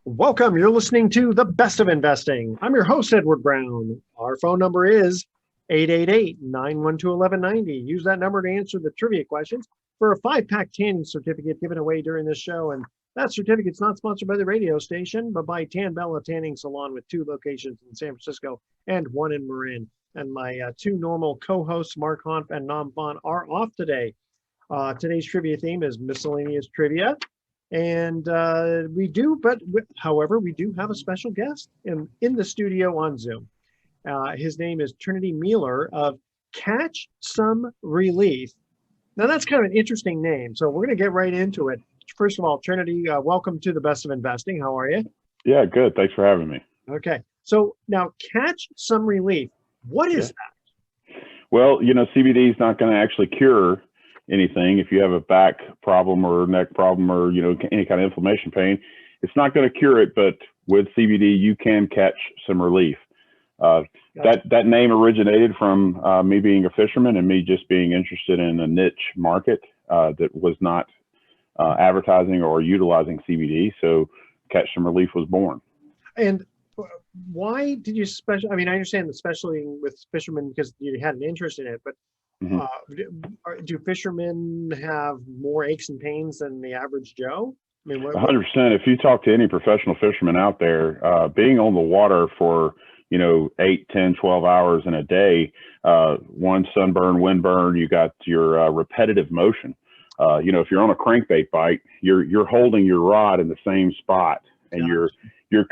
Welcome. You're listening to The Best of Investing. I'm your host, Edward Brown. Our phone number is 888-912-1190. Use that number to answer the trivia questions for a 5-pack tanning certificate given away during this show. And that certificate's not sponsored by the radio station, but by Tan Bella Tanning Salon with 2 locations in San Francisco and 1 in Marin. And my 2 normal co-hosts, Mark Honf and Nam Phan, are off today. Today's trivia theme is miscellaneous trivia. And however, we do have a special guest in the studio on Zoom. His name is Trinity Mealor of Catch Some Relief. Now, that's kind of an interesting name, so we're going to get right into it. First of all, Trinity, welcome to The Best of Investing. How are you? Yeah, good. Thanks for having me. Okay. So now, Catch Some Relief. What is that? Well, CBD is not going to actually cure anything. If you have a back problem or neck problem or, any kind of inflammation pain, it's not going to cure it, but with CBD, you can catch some relief. That name originated from me being a fisherman and me just being interested in a niche market that was not advertising or utilizing CBD. So Catch Some Relief was born. And why did you I understand especially with fishermen because you had an interest in it, but do fishermen have more aches and pains than the average Joe? 100%. If you talk to any professional fisherman out there, being on the water for 8, 10, 12 hours in a day, one, sunburn, windburn, you got your repetitive motion. If you're on a crankbait bite, you're holding your rod in the same spot, and you're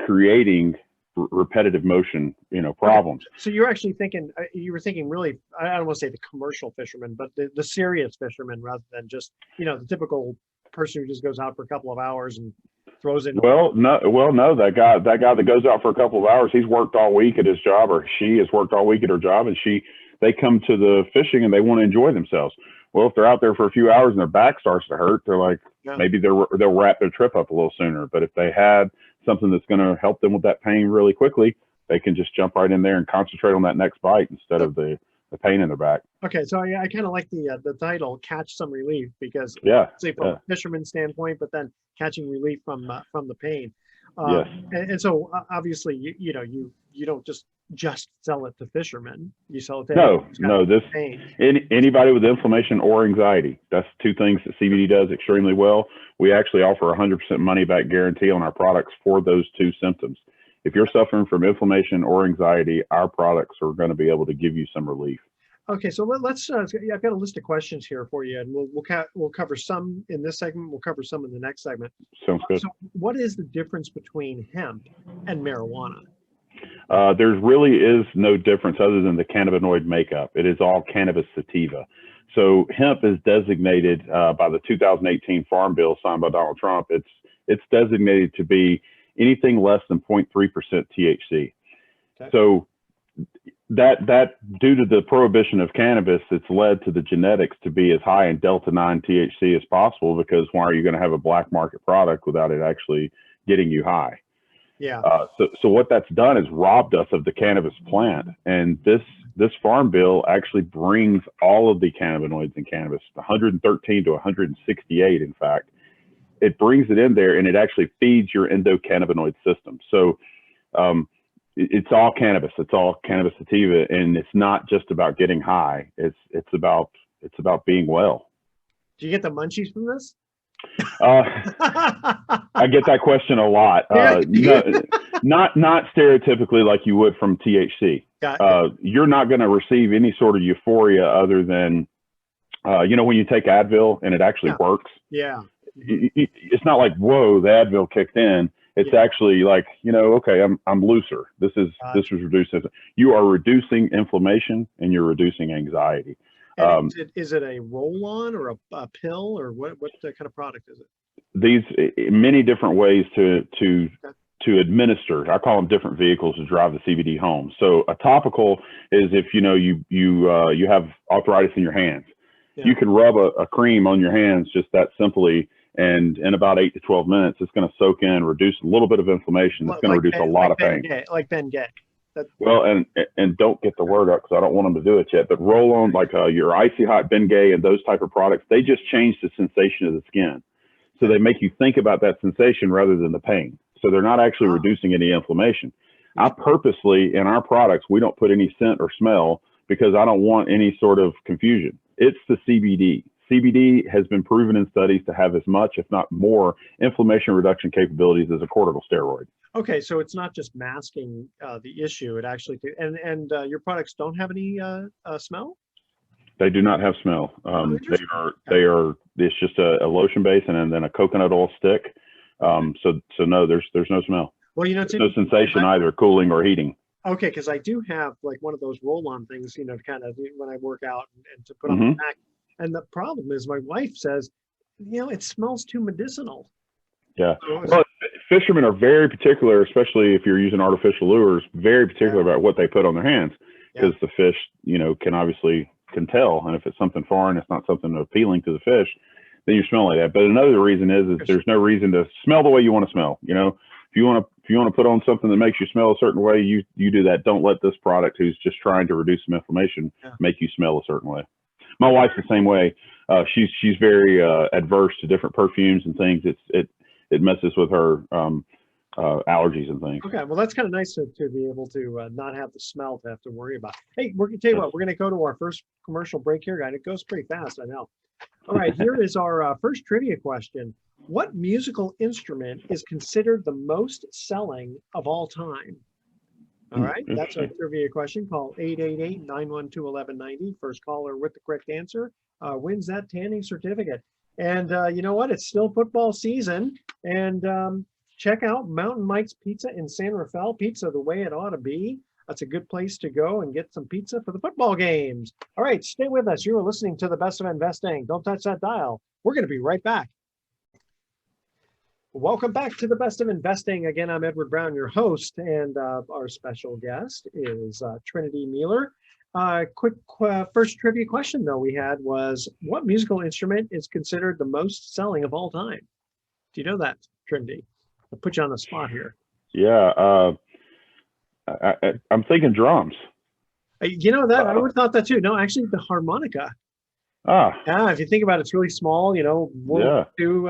creating repetitive motion, problems. Okay. So you're actually thinking, you were thinking really, I don't want to say the commercial fisherman, but the serious fisherman rather than just, the typical person who just goes out for a couple of hours and throws in. No, that guy that goes out for a couple of hours, he's worked all week at his job, or she has worked all week at her job, and they come to the fishing and they want to enjoy themselves. Well, if they're out there for a few hours and their back starts to hurt, they're like, maybe they'll wrap their trip up a little sooner. But if they had something that's going to help them with that pain really quickly, they can just jump right in there and concentrate on that next bite instead of the pain in their back. Okay, so I kind of like the title, Catch Some Relief, because from a fisherman's standpoint, but then catching relief from the pain. Yes. And so obviously, you don't just sell it to fishermen. You sell it to anybody with inflammation or anxiety. That's 2 things that CBD does extremely well. We actually offer 100% money back guarantee on our products for those 2 symptoms. If you're suffering from inflammation or anxiety, our products are going to be able to give you some relief. Okay, so let's. I've got a list of questions here for you, and we'll cover some in this segment. We'll cover some in the next segment. Sounds good. So, what is the difference between hemp and marijuana? There really is no difference other than the cannabinoid makeup. It is all cannabis sativa. So hemp is designated by the 2018 Farm Bill signed by Donald Trump. It's designated to be anything less than 0.3% THC. Okay. So that due to the prohibition of cannabis, it's led to the genetics to be as high in Delta 9 THC as possible, because why are you going to have a black market product without it actually getting you high? Yeah. So what that's done is robbed us of the cannabis plant. And this farm bill actually brings all of the cannabinoids in cannabis, 113 to 168, in fact. It brings it in there and it actually feeds your endocannabinoid system. So it's all cannabis. It's all cannabis sativa, and it's not just about getting high. It's about being well. Do you get the munchies from this? I get that question a lot. Not stereotypically like you would from THC. You're not going to receive any sort of euphoria other than, when you take Advil and it actually works. Yeah. It's not like, whoa, the Advil kicked in. It's actually like, okay, I'm looser. This is reducing. You are reducing inflammation and you're reducing anxiety. Is it a roll-on or a pill, or what kind of product is it? These many different ways to administer. I call them different vehicles to drive the CBD home. So a topical is if you have arthritis in your hands. Yeah. You can rub a cream on your hands just that simply, and in about 8 to 12 minutes, it's going to soak in, reduce a little bit of inflammation. It's going to reduce a lot of pain. Like Ben Gay. Well, and don't get the word out because I don't want them to do it yet, but roll on like your Icy Hot Bengay and those type of products, they just change the sensation of the skin. So they make you think about that sensation rather than the pain. So they're not actually reducing any inflammation. I purposely, in our products, we don't put any scent or smell because I don't want any sort of confusion. It's the CBD. CBD has been proven in studies to have as much, if not more, inflammation reduction capabilities as a corticosteroid. Okay, so it's not just masking the issue. It actually, and your products don't have any smell? They do not have smell. They are. It's just a lotion base and then a coconut oil stick. So no, there's no smell. Well, you know, there's no sensation either, cooling or heating. Okay, because I do have like one of those roll-on things, you know, kind of when I work out and to put on the back. And the problem is, my wife says, you know, it smells too medicinal. Yeah. Well, fishermen are very particular, especially if you're using artificial lures, very particular about what they put on their hands, because the fish, you know, can tell. And if it's something foreign, it's not something appealing to the fish, then you smell like that. But another reason is there's no reason to smell the way you want to smell. You know, if you want to put on something that makes you smell a certain way, you do that. Don't let this product, who's just trying to reduce some inflammation, make you smell a certain way. My wife's the same way. She's very adverse to different perfumes and things. It messes with her allergies and things. Okay, well, that's kind of nice to be able to not have the smell to have to worry about. Hey, we're gonna tell you what, we're gonna go to our first commercial break here, guys. It goes pretty fast, I know. All right, here is our first trivia question. What musical instrument is considered the most selling of all time? All right, that's our trivia question. Call 888-912-1190. First caller with the correct answer wins that tanning certificate. And you know what? It's still football season. And check out Mountain Mike's Pizza in San Rafael. Pizza the way it ought to be. That's a good place to go and get some pizza for the football games. All right, stay with us. You are listening to The Best of Investing. Don't touch that dial. We're going to be right back. Welcome back to The Best of Investing. Again, I'm Edward Brown, your host, and our special guest is Trinity Mealor. Quick first trivia question, though, we had was, what musical instrument is considered the most selling of all time? Do you know that, Trinity? I'll put you on the spot here. Yeah, I'm thinking drums. You know that, I would have thought that too. No, actually, the harmonica. Yeah, if you think about it, it's really small, you know, two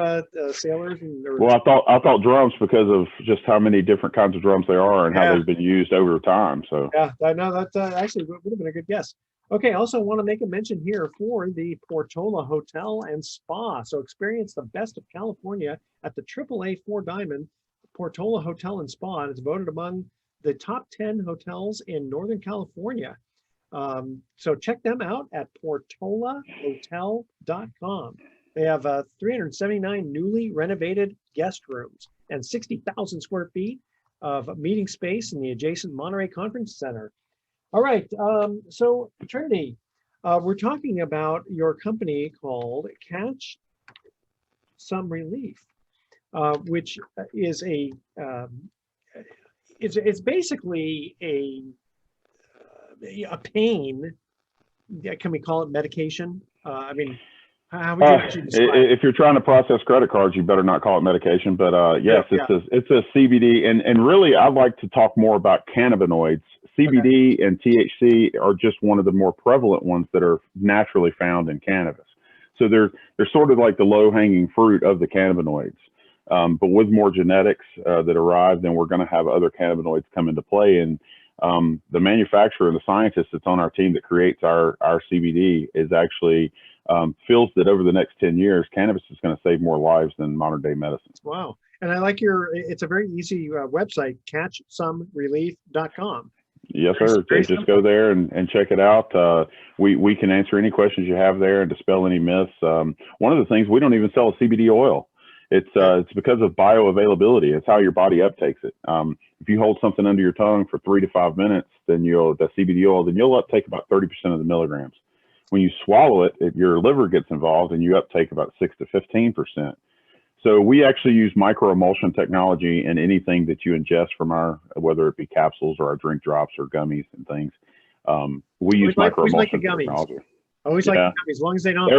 sailors. Well, I thought drums because of just how many different kinds of drums there are and how they've been used over time. So yeah, I know that actually would have been a good guess. Okay, also want to make a mention here for the Portola Hotel and Spa. So experience the best of California at the AAA 4-Diamond Portola Hotel and Spa, and it's voted among the top 10 hotels in Northern California. So check them out at portolahotel.com. They have 379 newly renovated guest rooms and 60,000 square feet of meeting space in the adjacent Monterey Conference Center. All right, so Trinity, we're talking about your company called Catch Some Relief, which is it's basically a pain. Can we call it medication? I mean, how would you actually describe it? If you're trying to process credit cards, you better not call it medication. But yes, it's a CBD, and really, I'd like to talk more about cannabinoids. CBD and THC are just one of the more prevalent ones that are naturally found in cannabis. So they're sort of like the low-hanging fruit of the cannabinoids. But with more genetics that arrive, then we're going to have other cannabinoids come into play. And the manufacturer and the scientist that's on our team that creates our CBD is actually feels that over the next 10 years, cannabis is going to save more lives than modern day medicine. Wow. And I like it's a very easy website, catchsomerelief.com. Yes, sir. Just go there and check it out. We can answer any questions you have there and dispel any myths. One of the things, we don't even sell a CBD oil. It's because of bioavailability. It's how your body uptakes it. If you hold something under your tongue for 3 to 5 minutes, then the CBD oil, then you'll uptake about 30% of the milligrams. When you swallow it, your liver gets involved and you uptake about 6 to 15%. So we actually use microemulsion technology in anything that you ingest from whether it be capsules or our drink drops or gummies and things. We use microemulsion technology. Always like the gummies, as long as they don't.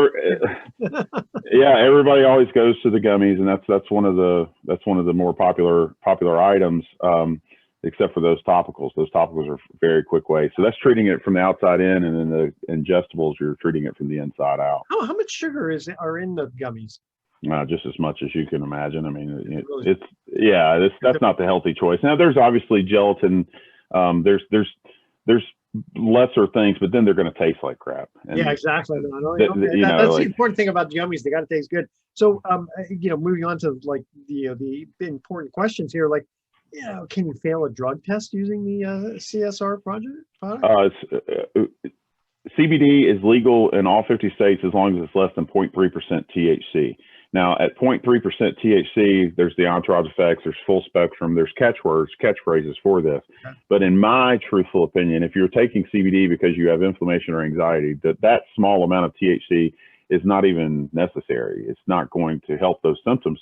Yeah, everybody always goes to the gummies, and that's one of the more popular items, except for those topicals. Those topicals are very quick way. So that's treating it from the outside in, and then the ingestibles, you're treating it from the inside out. How much sugar are in the gummies? Just as much as you can imagine. I mean, Yeah, that's not the healthy choice. Now, there's obviously gelatin. There's lesser things, but then they're going to taste like crap. And yeah, exactly. That's the important thing about gummies. They got to taste good. So, moving on to like the important questions here, like, can you fail a drug test using the CSR product? CBD is legal in all 50 states as long as it's less than 0.3% THC. Now, at 0.3% THC, there's the entourage effects, there's full spectrum, there's catchphrases for this. Okay. But in my truthful opinion, if you're taking CBD because you have inflammation or anxiety, that small amount of THC is not even necessary. It's not going to help those symptoms.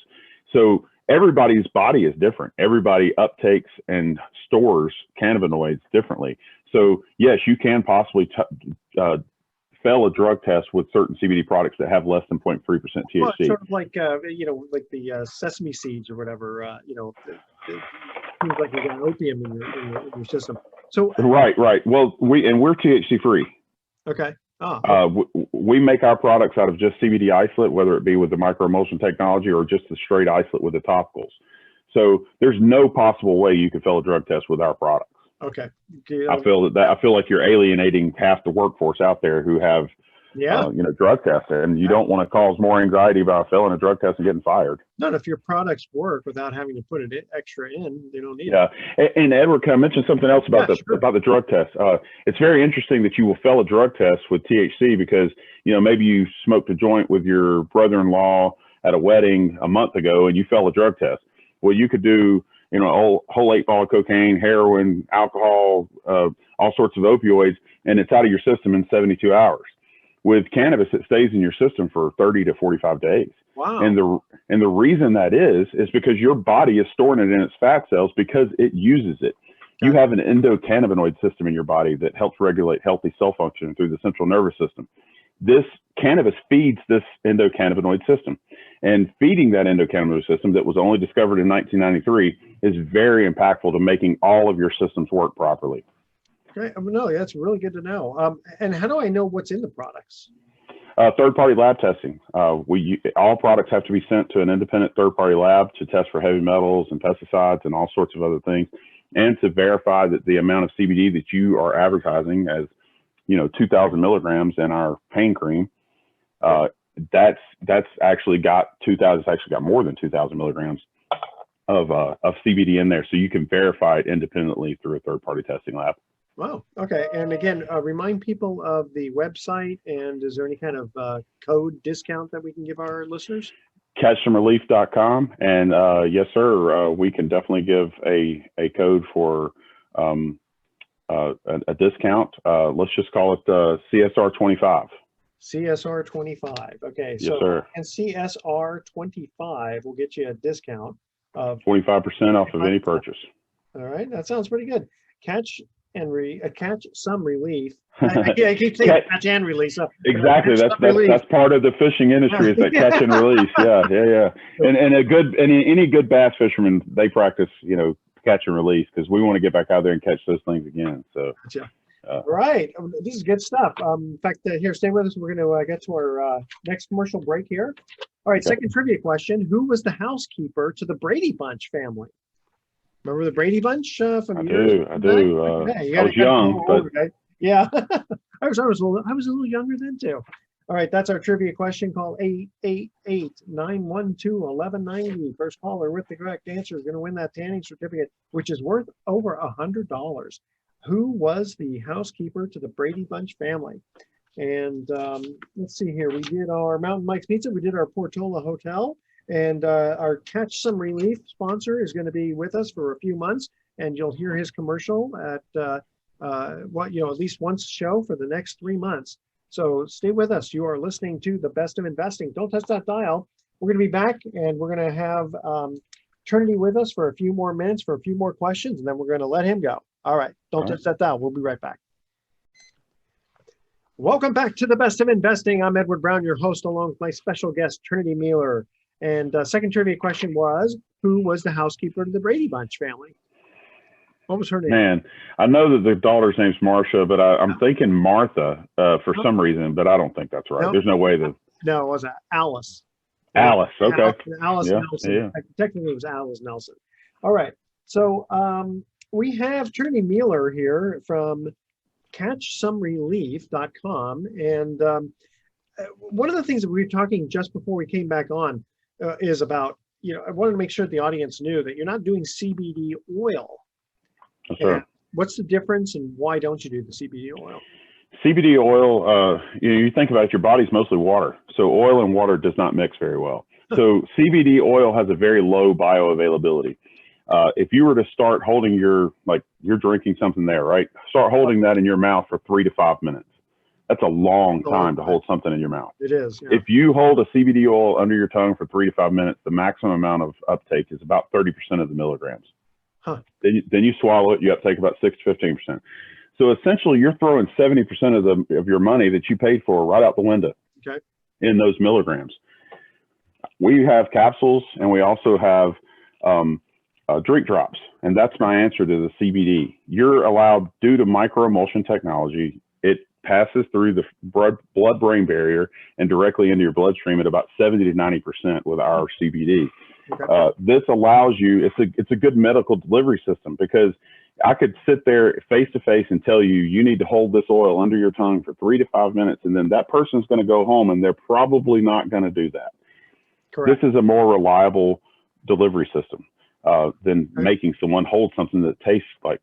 So everybody's body is different. Everybody uptakes and stores cannabinoids differently. So yes, you can possibly fail a drug test with certain CBD products that have less than 0.3% THC. Well, sort of like like the sesame seeds or whatever. It seems like you got opium in your system. So right. Well, we're THC free. Okay. We make our products out of just CBD isolate, whether it be with the microemulsion technology or just the straight isolate with the topicals. So there's no possible way you could fail a drug test with our products. Okay. I feel like you're alienating half the workforce out there who have, drug tests, and you don't want to cause more anxiety about failing a drug test and getting fired. Not if your products work without having to put it extra in, they don't need it. Yeah. And Edward, can I mention something else about about the drug test? It's very interesting that you will fail a drug test with THC because, maybe you smoked a joint with your brother-in-law at a wedding a month ago and you failed a drug test. Well, you could do, a whole 8 ball of cocaine, heroin, alcohol, all sorts of opioids, and it's out of your system in 72 hours. With cannabis, it stays in your system for 30 to 45 days. Wow. And the reason that is because your body is storing it in its fat cells because it uses it. Okay. You have an endocannabinoid system in your body that helps regulate healthy cell function through the central nervous system. This cannabis feeds this endocannabinoid system, and feeding that endocannabinoid system that was only discovered in 1993 is very impactful to making all of your systems work properly. Okay, no, that's really good to know. And how do I know what's in the products? Third-party lab testing. All products have to be sent to an independent third-party lab to test for heavy metals and pesticides and all sorts of other things, and to verify that the amount of CBD that you are advertising as 2,000 milligrams in our pain cream, that's actually got 2,000. It's actually got more than 2,000 milligrams of CBD in there, so you can verify it independently through a third-party testing lab. Wow. Okay. And again, remind people of the website, and is there any kind of code discount that we can give our listeners? Catchsomrelief.com, and yes, sir, we can definitely give a code for a discount. Let's just call it CSR 25. CSR 25. Okay. Yes, sir. And CSR 25 will get you a discount of 25% off of any purchase. All right. That sounds pretty good. Catch some relief. I keep saying catch and release. So exactly. That's part of the fishing industry is that catch and release. Yeah. And any good bass fishermen, they practice, catch and release, because we want to get back out there and catch those things again. So. Gotcha. Right. This is good stuff. In fact, here, stay with us. We're going to get to our next commercial break here. All right. Okay. Second trivia question: who was the housekeeper to the Brady Bunch family? Remember the Brady Bunch from I do. I was young, but yeah, I was a little younger then too. All right, that's our trivia question. Call 888-912-1190. First caller with the correct answer is going to win that tanning certificate, which is worth over $100. Who was the housekeeper to the Brady Bunch family? And let's see here. We did our Mountain Mike's Pizza. We did our Portola Hotel. And our Catch Some Relief sponsor is going to be with us for a few months, and you'll hear his commercial at at least once a show for the next 3 months. So stay with us. You are listening to The Best of Investing. Don't touch that dial. We're going to be back, and we're going to have Trinity with us for a few more minutes for a few more questions, and then we're going to let him go. All right. Don't touch that dial. We'll be right back. Welcome back to The Best of Investing. I'm Edward Brown, your host, along with my special guest, Trinity Mealor. And second trivia question was, who was the housekeeper to the Brady Bunch family? What was her name? Man, I know that the daughter's name's Marcia, but I'm thinking Martha for some reason, but I don't think that's right. There's no way that. No, it was Alice. Alice. Okay. Alice Yeah. Nelson. Yeah. Technically, it was Alice Nelson. All right. So we have Trinity Mealor here from catchsomerelief.com. And one of the things that we were talking just before we came back on is about, I wanted to make sure the audience knew that you're not doing CBD oil. That's right. What's the difference and why don't you do the CBD oil? CBD oil, you think about it, your body's mostly water. So oil and water does not mix very well. So CBD oil has a very low bioavailability. If you were to start holding you're drinking something there, right? Start holding that in your mouth for 3 to 5 minutes. That's a long time to hold something in your mouth. It is. Yeah. If you hold a CBD oil under your tongue for 3 to 5 minutes, the maximum amount of uptake is about 30% of the milligrams. Huh. Then you swallow it, you uptake about 6 to 15%. So essentially, you're throwing 70% of your money that you paid for right out the window. Okay. In those milligrams. We have capsules, and we also have drink drops, and that's my answer to the CBD. You're allowed, due to microemulsion technology, it passes through the blood-brain barrier and directly into your bloodstream at about 70 to 90% with our CBD. Okay. This allows you, it's a good medical delivery system, because I could sit there face to face and tell you, you need to hold this oil under your tongue for 3 to 5 minutes, and then that person's going to go home and they're probably not going to do that. Correct. This is a more reliable delivery system than making someone hold something that tastes like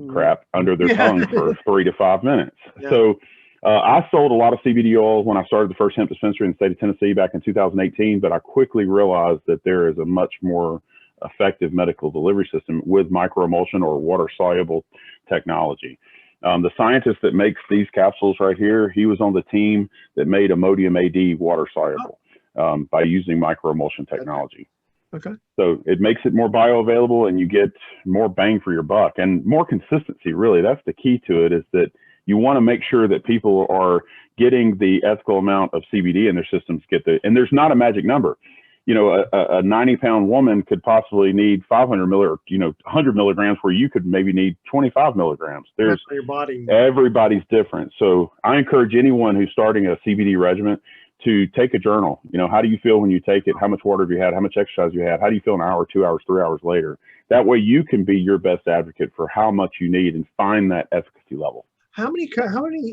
crap under their tongue for 3 to 5 minutes. Yeah. So I sold a lot of CBD oil when I started the first hemp dispensary in the state of Tennessee back in 2018, but I quickly realized that there is a much more effective medical delivery system with microemulsion or water soluble technology. The scientist that makes these capsules right here, he was on the team that made Imodium AD water soluble by using microemulsion technology. Okay. So it makes it more bioavailable, and you get more bang for your buck and more consistency. Really, that's the key to it, is that you want to make sure that people are getting the ethical amount of CBD in their systems, and there's not a magic number. A 90-pound woman could possibly need 500 or 100 milligrams, where you could maybe need 25 milligrams. There's your body. Everybody's different. So I encourage anyone who's starting a CBD regimen to take a journal. How do you feel when you take it? How much water have you had? How much exercise you had? How do you feel an hour, 2 hours, 3 hours later? That way you can be your best advocate for how much you need and find that efficacy level. How many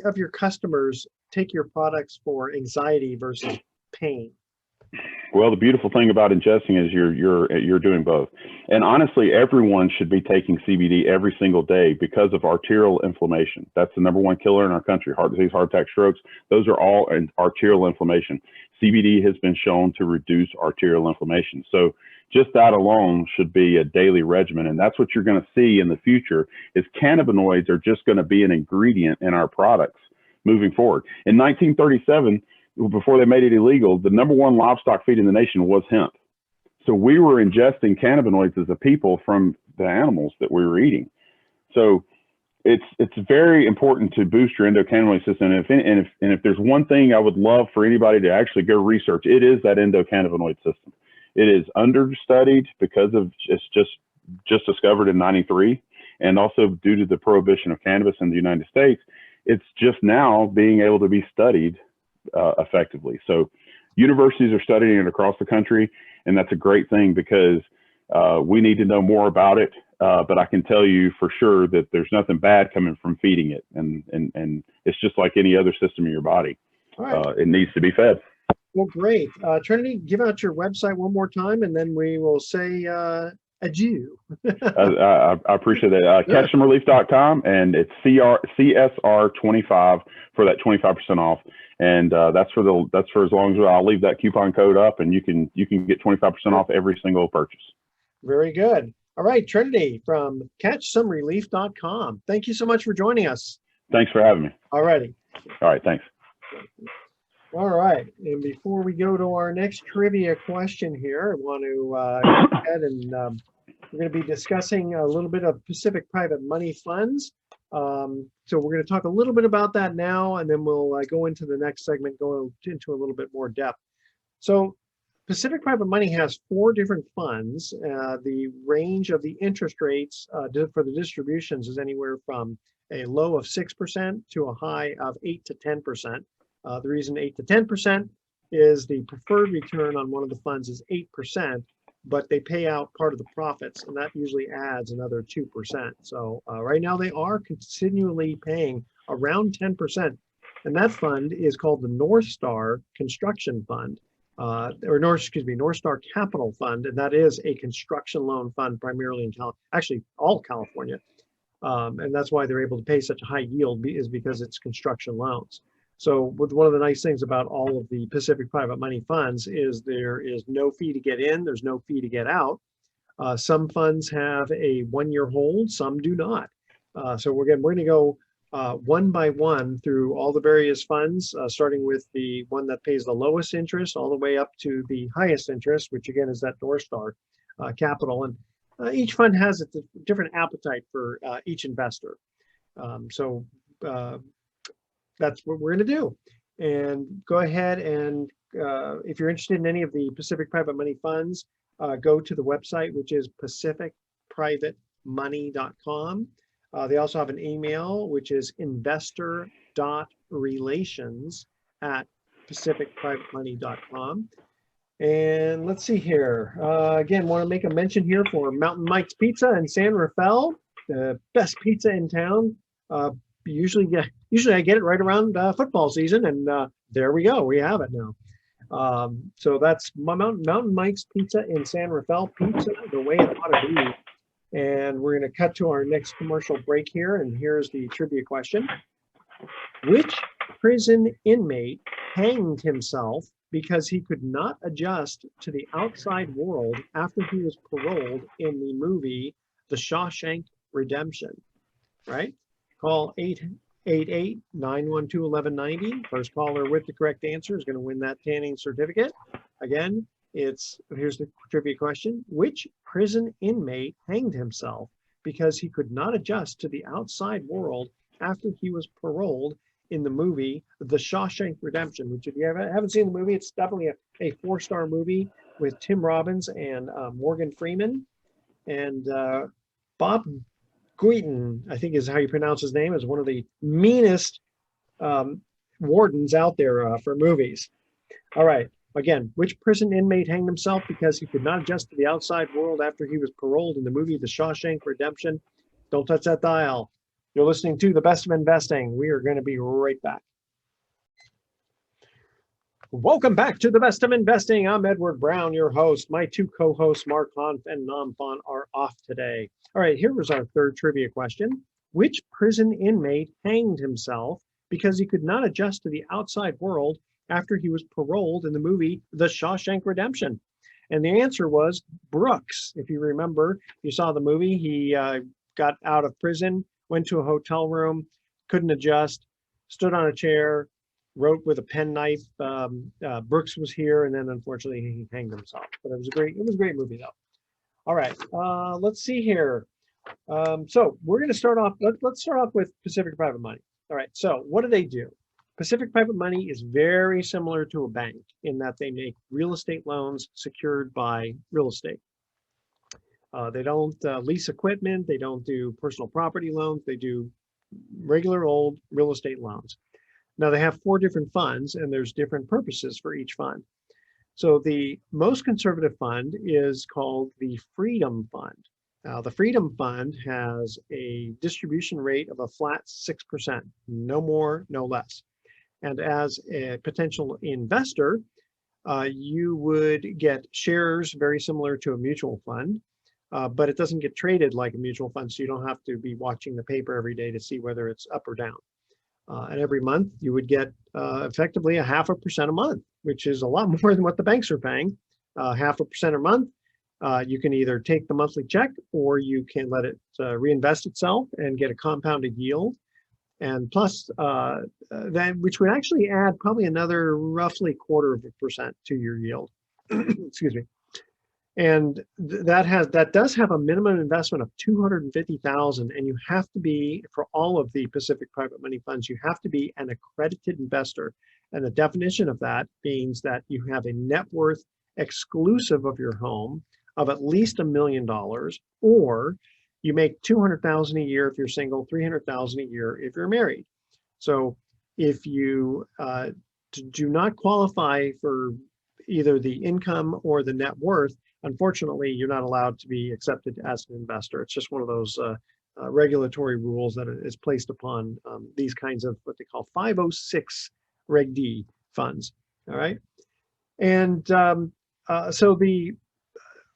of your customers take your products for anxiety versus pain? Well, the beautiful thing about ingesting is you're doing both. And honestly, everyone should be taking CBD every single day because of arterial inflammation. That's the number one killer in our country. Heart disease, heart attack, strokes, those are all arterial inflammation. CBD has been shown to reduce arterial inflammation. So just that alone should be a daily regimen. And that's what you're going to see in the future, is cannabinoids are just going to be an ingredient in our products moving forward. In 1937, before they made it illegal, the number one livestock feed in the nation was hemp. So we were ingesting cannabinoids as a people from the animals that we were eating. So it's very important to boost your endocannabinoid system. And if there's one thing I would love for anybody to actually go research, it is that endocannabinoid system. It is understudied because of it's just discovered in '93, and also due to the prohibition of cannabis in the United States, it's just now being able to be studied effectively. So universities are studying it across the country, and that's a great thing, because we need to know more about it. But I can tell you for sure that there's nothing bad coming from feeding it, and it's just like any other system in your body. Right. It needs to be fed. Well, great. Trinity, give out your website one more time, and then we will say adieu. I appreciate that. Catchsomerelief.com, and it's CSR25 for that 25% off. And that's for as long as I'll leave that coupon code up, and you can get 25% off every single purchase. Very good. All right, Trinity from catchsomerelief.com. Thank you so much for joining us. Thanks for having me. All righty. All right, thanks. All right, and before we go to our next trivia question here, I want to go ahead and we're going to be discussing a little bit of Pacific Private Money Funds. So we're going to talk a little bit about that now, and then we'll go into the next segment, go into a little bit more depth. So Pacific Private Money has 4 different funds. The range of the interest rates for the distributions is anywhere from a low of 6% to a high of 8 to 10%. The reason 8 to 10% is the preferred return on one of the funds is 8%, but they pay out part of the profits, and that usually adds another 2%. So right now they are continually paying around 10%. And that fund is called the Northstar Construction Fund, Northstar Capital Fund, and that is a construction loan fund primarily in actually all California. And that's why they're able to pay such a high yield, is because it's construction loans. So with one of the nice things about all of the Pacific private money funds is there is no fee to get in, there's no fee to get out. Some funds have a 1-year hold, some do not. So we're going to go one by one through all the various funds, starting with the one that pays the lowest interest all the way up to the highest interest, which again is that Northstar Capital. And each fund has a different appetite for each investor. So that's what we're going to do. And go ahead and if you're interested in any of the Pacific private money funds, go to the website, which is pacificprivatemoney.com. They also have an email, which is investor.relations@pacificprivatemoney.com. And let's see here. Again, want to make a mention here for Mountain Mike's Pizza in San Rafael, the best pizza in town. Usually I get it right around football season, and there we go. We have it now. So that's Mountain Mike's Pizza in San Rafael. Pizza the way it ought to be. And we're going to cut to our next commercial break here. And here's the trivia question. Which prison inmate hanged himself because he could not adjust to the outside world after he was paroled in the movie The Shawshank Redemption? Right? Call 888-912-1190. First caller with the correct answer is going to win that tanning certificate. Again, here's the trivia question. Which prison inmate hanged himself because he could not adjust to the outside world after he was paroled in the movie The Shawshank Redemption? Which, if you haven't seen the movie, it's definitely a 4-star movie with Tim Robbins and Morgan Freeman. And Bob Guiton, I think is how you pronounce his name, is one of the meanest wardens out there for movies. All right. Again, which prison inmate hanged himself because he could not adjust to the outside world after he was paroled in the movie The Shawshank Redemption? Don't touch that dial. You're listening to The Best of Investing. We are going to be right back. Welcome back to The Best of Investing. I'm Edward Brown, your host. My two co-hosts, Mark Hanf and Nam Phan, are off today. All right, here was our third trivia question. Which prison inmate hanged himself because he could not adjust to the outside world after he was paroled in the movie The Shawshank Redemption? And the answer was Brooks. If you remember, you saw the movie, he got out of prison, went to a hotel room, couldn't adjust, stood on a chair, wrote with a penknife. Brooks was here, and then unfortunately he hanged himself. But it was a great movie though. All right, let's see here. So we're going to start off. Let's start off with Pacific Private Money. All right. So what do? Pacific Private Money is very similar to a bank in that they make real estate loans secured by real estate. They don't lease equipment. They don't do personal property loans. They do regular old real estate loans. Now they have 4 different funds, and there's different purposes for each fund. So the most conservative fund is called the Freedom Fund. Now the Freedom Fund has a distribution rate of a flat 6%, no more, no less. And as a potential investor, you would get shares very similar to a mutual fund, but it doesn't get traded like a mutual fund, so you don't have to be watching the paper every day to see whether it's up or down. And every month you would get effectively 0.5% a month, which is a lot more than what the banks are paying. 0.5% a month. You can either take the monthly check or you can let it reinvest itself and get a compounded yield. And plus that, which would actually add probably another roughly 0.25% to your yield. Excuse me. And that does have a minimum investment of $250,000, and you have to be, for all of the Pacific Private Money funds, you have to be an accredited investor. And the definition of that means that you have a net worth exclusive of your home of at least $1 million, or you make $200,000 a year if you're single, $300,000 a year if you're married. So if you do not qualify for either the income or the net worth, unfortunately, you're not allowed to be accepted as an investor. It's just one of those regulatory rules that is placed upon these kinds of what they call 506 Reg D funds. All right. And so the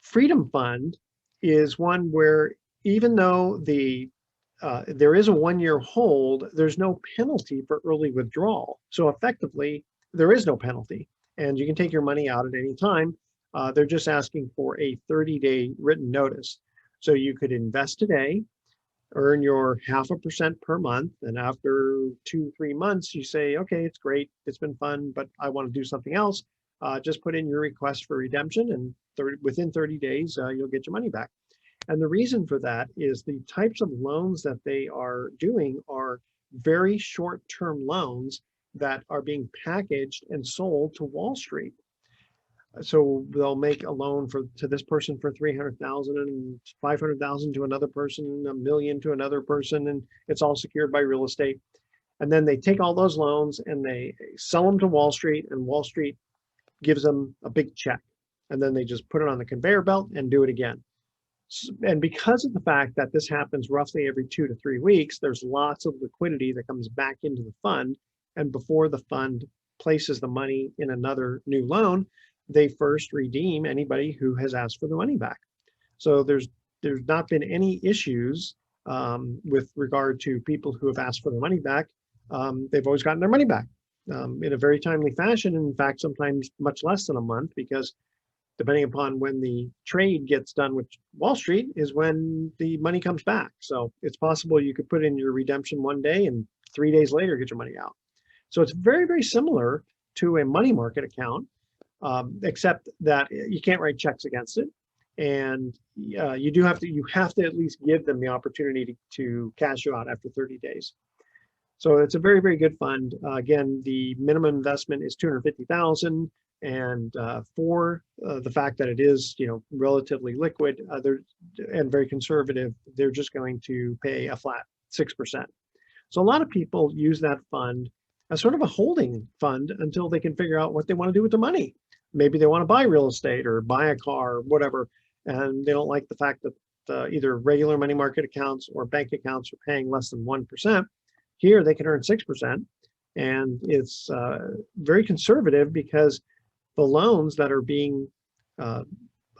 Freedom Fund is one where even though there is a 1-year hold, there's no penalty for early withdrawal. So effectively, there is no penalty, and you can take your money out at any time. They're just asking for a 30-day written notice. So you could invest today, earn your 0.5% per month, and after 2-3 months, you say, okay, it's great, it's been fun, but I want to do something else. Just put in your request for redemption, and within 30 days, you'll get your money back. And the reason for that is the types of loans that they are doing are very short-term loans that are being packaged and sold to Wall Street. So they'll make a loan to this person for 300,000 and 500,000 to another person, $1 million to another person, and it's all secured by real estate. And then they take all those loans and they sell them to Wall Street, and Wall Street gives them a big check. And then they just put it on the conveyor belt and do it again. And because of the fact that this happens roughly every 2 to 3 weeks, there's lots of liquidity that comes back into the fund. And before the fund places the money in another new loan, they first redeem anybody who has asked for the money back. So there's not been any issues with regard to people who have asked for the money back. They've always gotten their money back in a very timely fashion. In fact, sometimes much less than a month, because depending upon when the trade gets done with Wall Street is when the money comes back. So it's possible you could put in your redemption one day and 3 days later get your money out. So it's very, very similar to a money market account, except that you can't write checks against it. And you have to at least give them the opportunity to cash you out after 30 days. So it's a very, very good fund. Again, the minimum investment is $250,000. And for the fact that it is, relatively liquid and very conservative, they're just going to pay a flat 6%. So a lot of people use that fund as sort of a holding fund until they can figure out what they want to do with the money. Maybe they want to buy real estate or buy a car or whatever, and they don't like the fact that either regular money market accounts or bank accounts are paying less than 1%. Here they can earn 6%, and it's very conservative because the loans that are being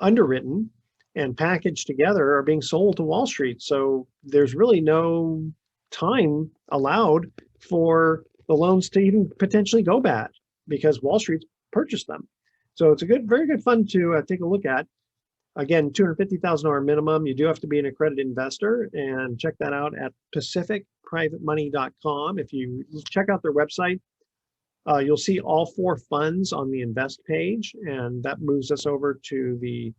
underwritten and packaged together are being sold to Wall Street. So there's really no time allowed for the loans to even potentially go bad because Wall Street's purchased them. So it's a very good fund to take a look at. Again, $250,000 minimum. You do have to be an accredited investor, and check that out at pacificprivatemoney.com. If you check out their website, you'll see all 4 funds on the invest page, and that moves us over to the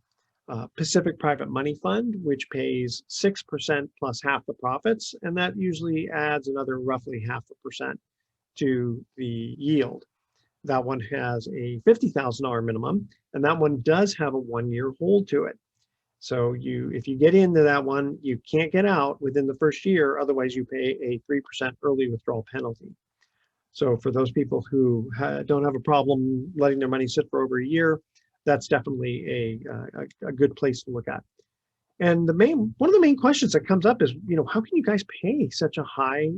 Pacific Private Money Fund, which pays 6% plus half the profits, and that usually adds another roughly 0.5% to the yield. That one has a $50,000 minimum, and that one does have a 1-year hold to it. So if you get into that one, you can't get out within the first year, otherwise you pay a 3% early withdrawal penalty. So for those people who don't have a problem letting their money sit for over a year, that's definitely a good place to look at. And one of the main questions that comes up is, how can you guys pay such a high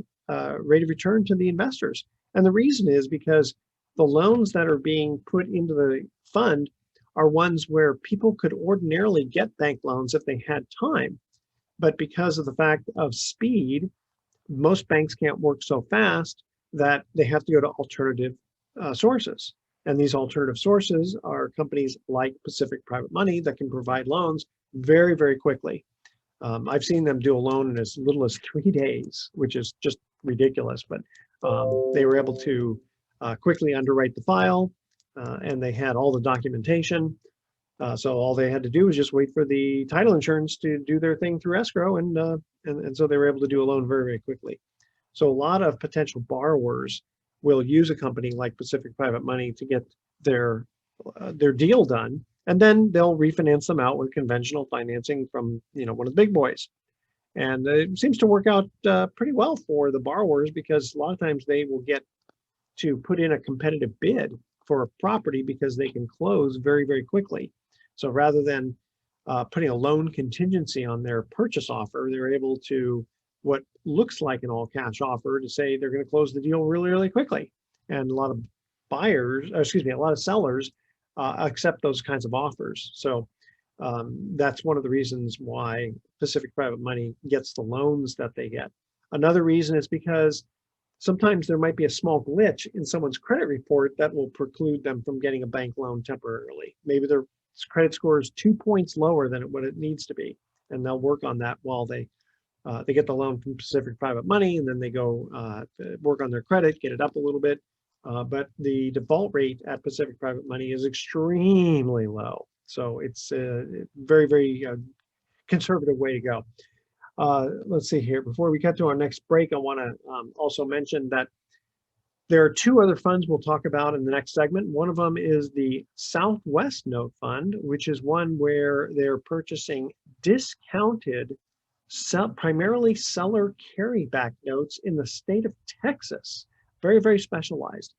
rate of return to the investors? And the reason is because the loans that are being put into the fund are ones where people could ordinarily get bank loans if they had time. But because of the fact of speed, most banks can't work so fast that they have to go to alternative sources. And these alternative sources are companies like Pacific Private Money that can provide loans very, very quickly. I've seen them do a loan in as little as 3 days, which is just ridiculous. But they were able to quickly underwrite the file, and they had all the documentation. So all they had to do was just wait for the title insurance to do their thing through escrow, and so they were able to do a loan very, very quickly. So a lot of potential borrowers will use a company like Pacific Private Money to get their deal done, and then they'll refinance them out with conventional financing from one of the big boys. And it seems to work out pretty well for the borrowers, because a lot of times they will get to put in a competitive bid for a property because they can close very, very quickly. So rather than putting a loan contingency on their purchase offer, they're able to, what looks like an all cash offer, to say they're going to close the deal really, really quickly. And a lot of buyers, a lot of sellers accept those kinds of offers. So that's one of the reasons why Pacific Private Money gets the loans that they get. Another reason is because sometimes there might be a small glitch in someone's credit report that will preclude them from getting a bank loan temporarily. Maybe their credit score is 2 points lower than what it needs to be, and they'll work on that while they get the loan from Pacific Private Money, and then they go work on their credit, get it up a little bit. But the default rate at Pacific Private Money is extremely low. So it's a very, very conservative way to go. Let's see here. Before we cut to our next break, I want to also mention that there are two other funds we'll talk about in the next segment. One of them is the Southwest Note Fund, which is one where they're purchasing discounted, primarily seller carryback notes in the state of Texas. Very, very specialized.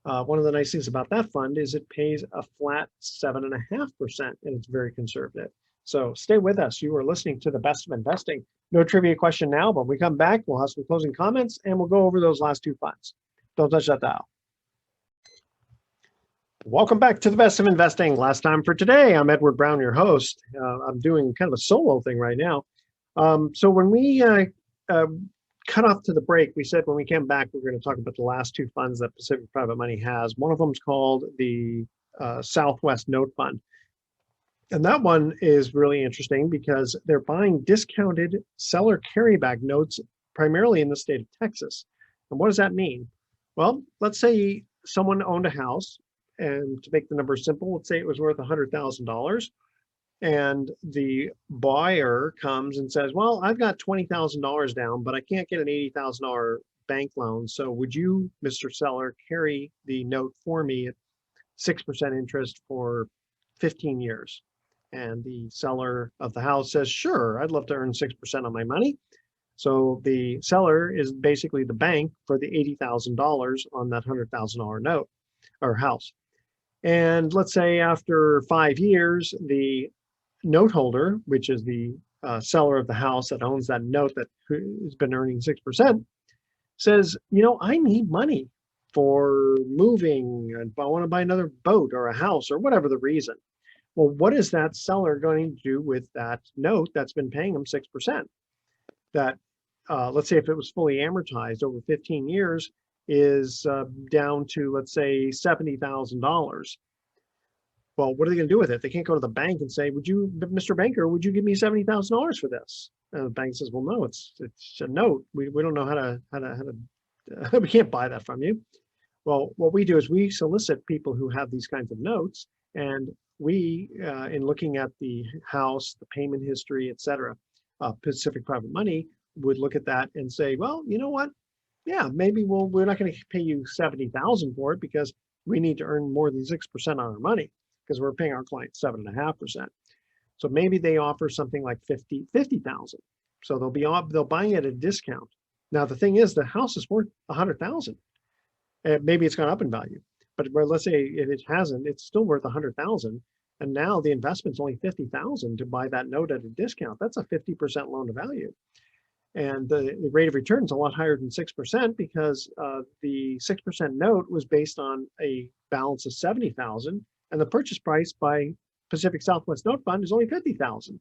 One of the nice things about that fund is it pays a flat 7.5%, and it's very conservative. So stay with us. You are listening to The Best of Investing. No trivia question now, but when we come back, we'll have some closing comments, and we'll go over those last two funds. Don't touch that dial. Welcome back to The Best of Investing. Last time for today, I'm Edward Brown, your host. I'm doing kind of a solo thing right now. So when we cut off to the break, we said when we came back, we're going to talk about the last two funds that Pacific Private Money has. One of them is called the Southwest Note Fund. And that one is really interesting because they're buying discounted seller carryback notes primarily in the state of Texas. And what does that mean? Well, let's say someone owned a house, and to make the numbers simple, let's say it was worth $100,000. And the buyer comes and says, well, I've got $20,000 down, but I can't get an $80,000 bank loan. So would you, Mr. Seller, carry the note for me at 6% interest for 15 years? And the seller of the house says, sure, I'd love to earn 6% on my money. So the seller is basically the bank for the $80,000 on that $100,000 note or house. And let's say after 5 years, the note holder, which is the seller of the house that owns that note that has been earning 6%, says, you know, I need money for moving, and I want to buy another boat or a house or whatever the reason. Well, what is that seller going to do with that note that's been paying them 6%? That, let's say if it was fully amortized over 15 years, is down to, let's say, $70,000. Well, what are they going to do with it? They can't go to the bank and say, would you, Mr. Banker, would you give me $70,000 for this? And the bank says, well, no, it's a note. We don't know how to we can't buy that from you. Well, what we do is we solicit people who have these kinds of notes, and we, in looking at the house, the payment history, et cetera, Pacific Private Money would look at that and say, well, you know what? Yeah, maybe we're not going to pay you $70,000 for it because we need to earn more than 6% on our money because we're paying our client 7.5%. So maybe they offer something like $50,000. So they'll buy it at a discount. Now the thing is, the house is worth $100,000. Maybe it's gone up in value, but let's say if it hasn't, it's still worth $100,000. And now the investment's only $50,000 to buy that note at a discount. That's a 50% loan to value. And the rate of return is a lot higher than 6% because the 6% note was based on a balance of $70,000, and the purchase price by Pacific Southwest Note Fund is only $50,000.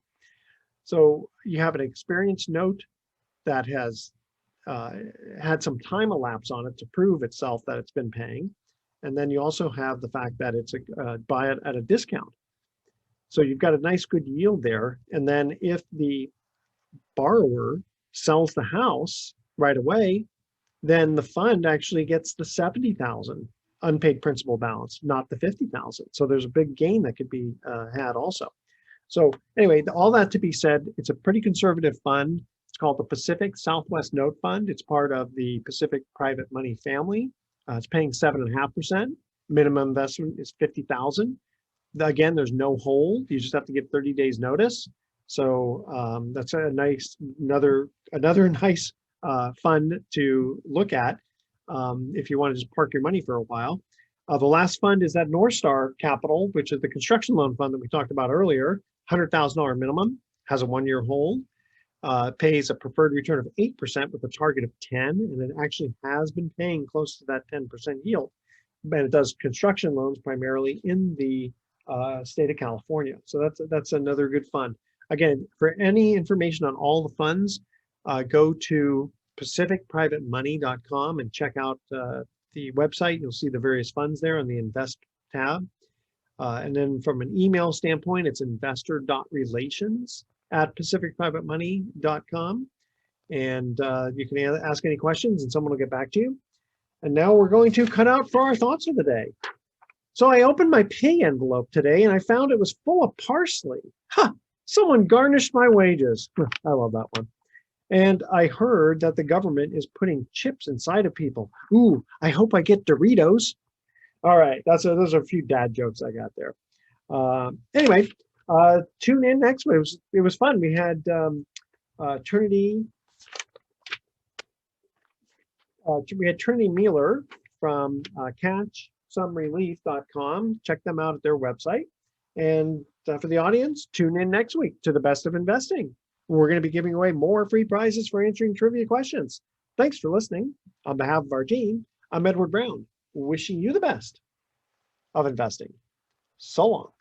So you have an experienced note that has had some time elapse on it to prove itself that it's been paying. And then you also have the fact that it's buy it at a discount. So you've got a nice good yield there. And then if the borrower sells the house right away, then the fund actually gets the $70,000 unpaid principal balance, not the $50,000. So there's a big gain that could be had also. So anyway, all that to be said, it's a pretty conservative fund. It's called the Pacific Southwest Note Fund. It's part of the Pacific Private Money family. It's paying 7.5%. Minimum investment is $50,000. Again, there's no hold. You just have to give 30 days notice. So that's a nice, another nice fund to look at. if you want to just park your money for a while. The last fund is that Northstar Capital, which is the construction loan fund that we talked about earlier, $100,000 minimum, has a 1-year hold, pays a preferred return of 8% with a target of 10, and it actually has been paying close to that 10% yield. And it does construction loans primarily in the state of California. So that's another good fund. Again, for any information on all the funds, go to pacificprivatemoney.com and check out the website. You'll see the various funds there on the Invest tab. And then from an email standpoint, it's investor.relations@pacificprivatemoney.com. And you can ask any questions and someone will get back to you. And now we're going to cut out for our thoughts of the day. So I opened my pay envelope today and I found it was full of parsley. Huh, someone garnished my wages. I love that one. And I heard that the government is putting chips inside of people. Ooh, I hope I get Doritos. All right, those are a few dad jokes I got there. Anyway, tune in next week. It was fun. We had Trinity Mealor from catchsomerelief.com. Check them out at their website. And for the audience, tune in next week to the Best of Investing. We're going to be giving away more free prizes for answering trivia questions. Thanks for listening. On behalf of our team, I'm Edward Brown, wishing you the best of investing. So long.